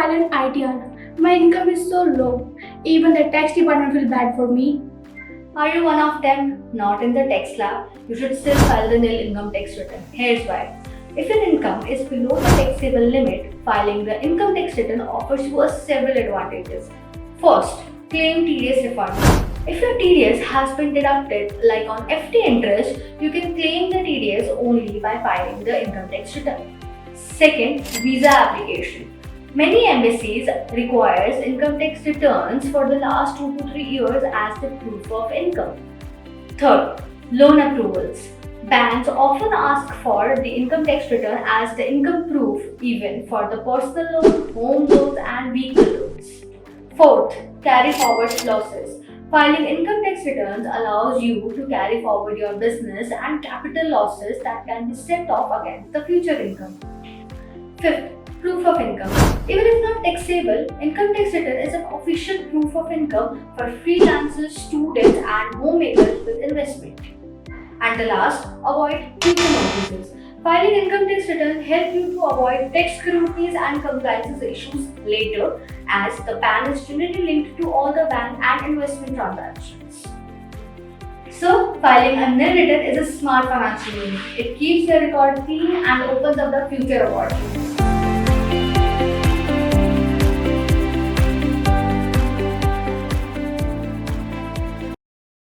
file an ITR. My income is so low. Even the tax department will bad for me. Are you one of them? Not in the tax lab. You should still file the nil income tax return. Here's why. If your income is below the taxable limit, filing the income tax return offers you several advantages. First, claim TDS refund. If your TDS has been deducted, like on FD interest, you can claim the TDS only by filing the income tax return. Second, visa application. Many embassies requires income tax returns for the last 2 to 3 years as the proof of income. Third, loan approvals. Banks often ask for the income tax return as the income proof even for the personal loan, home loans and vehicle loans. Fourth, carry forward losses. Filing income tax returns allows you to carry forward your business and capital losses that can be set off against the future income. Fifth, proof of income. Even if not taxable, income tax return is an official proof of income for freelancers, students, and homemakers with investment. And the last, avoid future notices. Filing income tax return helps you to avoid tax scrutinies and compliance issues later, as the PAN is generally linked to all the bank and investment transactions. So, filing a nil return is a smart financial move. It keeps your record clean and opens up the future opportunities.